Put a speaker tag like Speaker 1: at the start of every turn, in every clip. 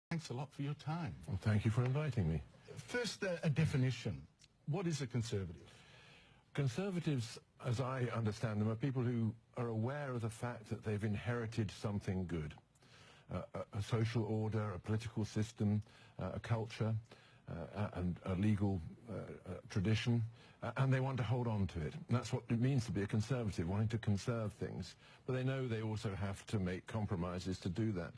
Speaker 1: Thanks a lot for your time.
Speaker 2: Well, thank you for inviting me.
Speaker 1: First, a definition. What is a conservative?
Speaker 2: Conservatives, as I understand them, are people who are aware of the fact that they've inherited something good. A social order, a political system, a culture, and a legal tradition, and they want to hold on to it. And that's what it means to be a conservative, wanting to conserve things. But they know they also have to make compromises to do that.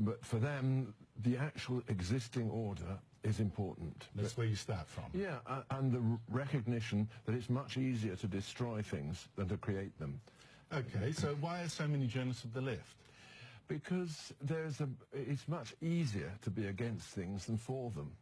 Speaker 2: But for them, the actual existing order is important.
Speaker 1: That's where you start from.
Speaker 2: Yeah, and the recognition that it's much easier to destroy things than to create them.
Speaker 1: Okay, so why are so many journalists of the left?
Speaker 2: Because it's much easier to be against things than for them.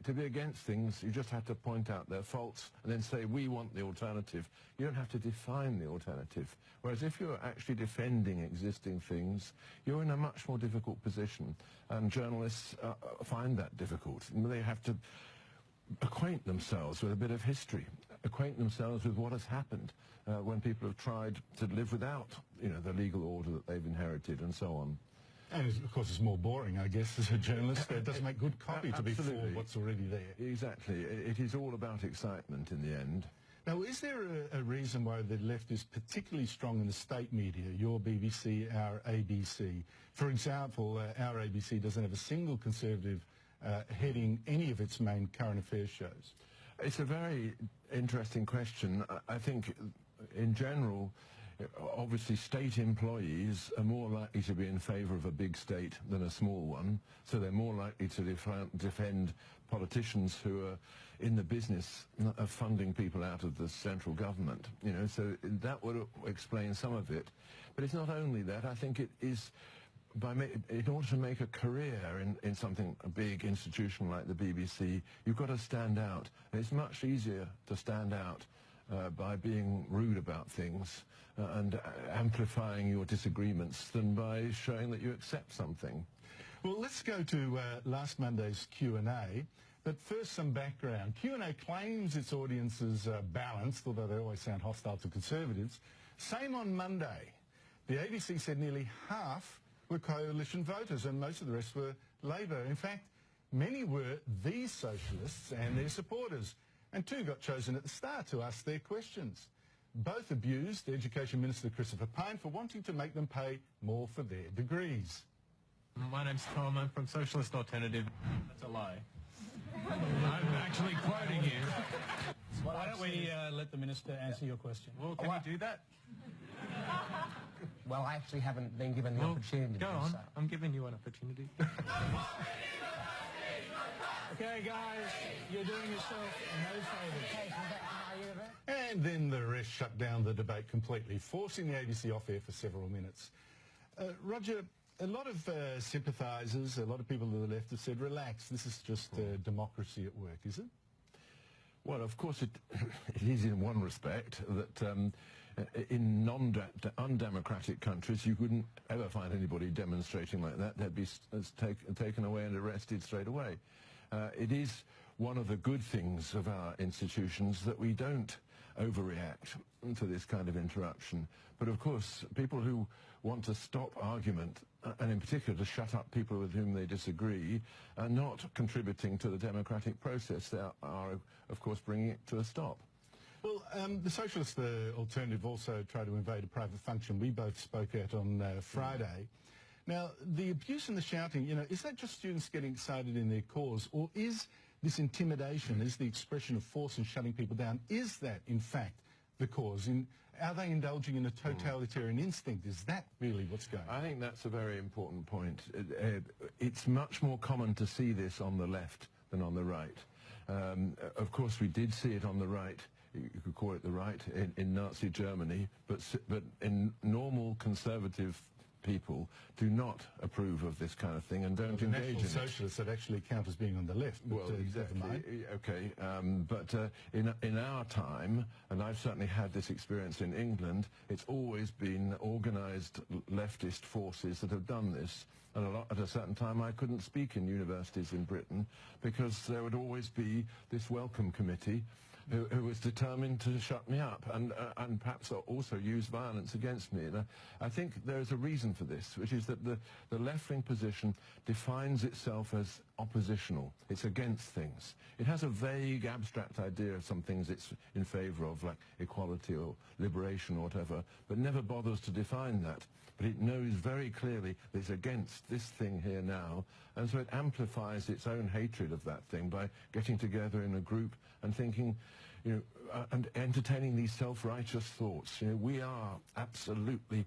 Speaker 2: To be against things, you just have to point out their faults and then say, we want the alternative. You don't have to define the alternative. Whereas if you're actually defending existing things, you're in a much more difficult position. And journalists find that difficult. They have to acquaint themselves with a bit of history, acquaint themselves with what has happened when people have tried to live without, the legal order that they've inherited and so on.
Speaker 1: And of course it's more boring, I guess, as a journalist. It doesn't make good copy to be for what's already there.
Speaker 2: Exactly. It is all about excitement in the end.
Speaker 1: Now, is there a reason why the left is particularly strong in the state media, your BBC, our ABC? For example, our ABC doesn't have a single conservative heading any of its main current affairs shows.
Speaker 2: It's a very interesting question. I think, in general, obviously state employees are more likely to be in favour of a big state than a small one, so they're more likely to defend politicians who are in the business of funding people out of the central government, so that would explain some of it. But it's not only that. I think it is, in order to make a career in something, a big institution like the BBC, you've got to stand out. And it's much easier to stand out by being rude about things and amplifying your disagreements than by showing that you accept something.
Speaker 1: Well, let's go to last Monday's Q&A. But first, some background. Q&A claims its audience is balanced, although they always sound hostile to conservatives. Same on Monday. The ABC said nearly half were coalition voters and most of the rest were Labor. In fact, many were these socialists and their supporters. And two got chosen at the start to ask their questions. Both abused Education Minister Christopher Pyne for wanting to make them pay more for their degrees.
Speaker 3: My name's Tom. I'm from Socialist Alternative. That's a lie. I'm actually quoting you.
Speaker 4: Why don't we let the Minister answer your question?
Speaker 3: Well, can you do that?
Speaker 5: Well, I actually haven't been given the opportunity to do so.
Speaker 3: Go on. I'm giving you an opportunity.
Speaker 4: Okay, guys, you're doing yourself no favours.
Speaker 1: And then the rest shut down the debate completely, forcing the ABC off air for several minutes. Roger, a lot of sympathisers, a lot of people to the left have said, relax, this is just democracy at work, is it?
Speaker 2: Well, of course it is in one respect that in undemocratic countries you wouldn't ever find anybody demonstrating like that. They'd be taken away and arrested straight away. It is one of the good things of our institutions that we don't overreact to this kind of interruption. But of course, people who want to stop argument, and in particular to shut up people with whom they disagree, are not contributing to the democratic process. They are, of course, bringing it to a stop.
Speaker 1: Well, the Socialist Alternative also tried to invade a private function we both spoke at on Friday. Now, the abuse and the shouting, is that just students getting excited in their cause, or is this intimidation, is the expression of force and shutting people down, is that, in fact, the cause? Are they indulging in a totalitarian instinct? Is that really what's going on?
Speaker 2: I think that's a very important point. It's much more common to see this on the left than on the right. Of course, we did see it on the right. You could call it the right in Nazi Germany, but in normal conservative people do not approve of this kind of thing and don't engage in it.
Speaker 1: National Socialists that actually count as being on the left. But,
Speaker 2: well, exactly. Okay, but in our time, and I've certainly had this experience in England, it's always been organised leftist forces that have done this. And at a certain time, I couldn't speak in universities in Britain because there would always be this welcome committee who was determined to shut me up and perhaps also use violence against me. And I think there is a reason for this, which is that the left-wing position defines itself as oppositional. It's against things. It has a vague, abstract idea of some things it's in favour of, like equality or liberation or whatever, but never bothers to define that. But it knows very clearly that it's against this thing here now, and so it amplifies its own hatred of that thing by getting together in a group and thinking, and entertaining these self-righteous thoughts. We are absolutely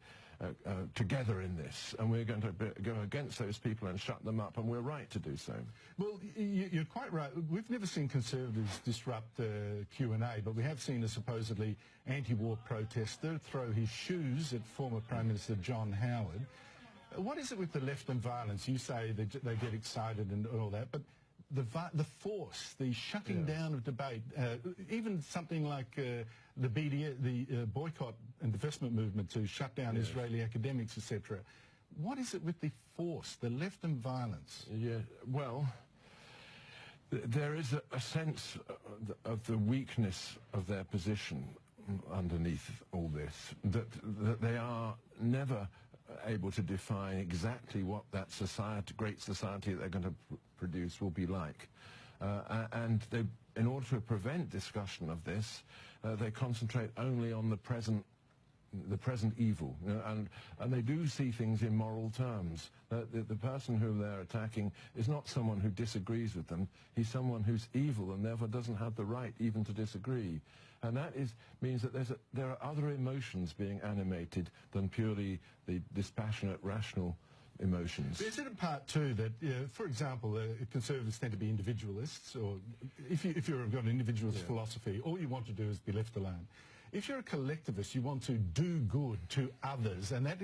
Speaker 2: together in this, and we're going to go against those people and shut them up, and we're right to do so.
Speaker 1: Well, you're quite right. We've never seen Conservatives disrupt Q&A, but we have seen a supposedly anti-war protester throw his shoes at former Prime Minister John Howard. What is it with the left and violence? You say they get excited and all that, but the force, the shutting down of debate, even something like the boycott and divestment movement to shut down Israeli academics, etc. What is it with the force, the left and violence?
Speaker 2: Yeah, well, there is a sense of the weakness of their position underneath all this, that they are never able to define exactly what that great society that they're going to produce will be like. And in order to prevent discussion of this, they concentrate only on the present evil, and they do see things in moral terms. The person whom they're attacking is not someone who disagrees with them. He's someone who's evil and therefore doesn't have the right even to disagree. And that means that there are other emotions being animated than purely the dispassionate, rational emotions.
Speaker 1: Is it a part too that, for example, Conservatives tend to be individualists, or if you've got an individualist philosophy, all you want to do is be left alone. If you're a collectivist, you want to do good to others, and that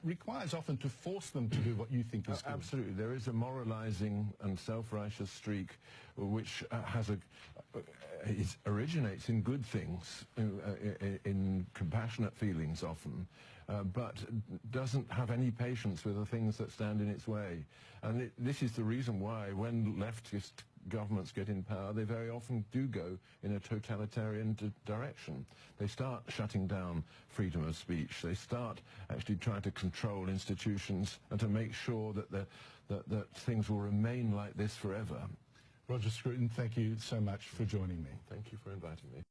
Speaker 1: requires often to force them to do what you think is good.
Speaker 2: Absolutely. There is a moralizing and self-righteous streak which originates in good things, in compassionate feelings often, but doesn't have any patience with the things that stand in its way. And this is the reason why, when leftist governments get in power, they very often do go in a totalitarian direction. They start shutting down freedom of speech. They start actually trying to control institutions and to make sure that things will remain like this forever.
Speaker 1: Roger Scruton, thank you so much for joining me.
Speaker 2: Thank you for inviting me.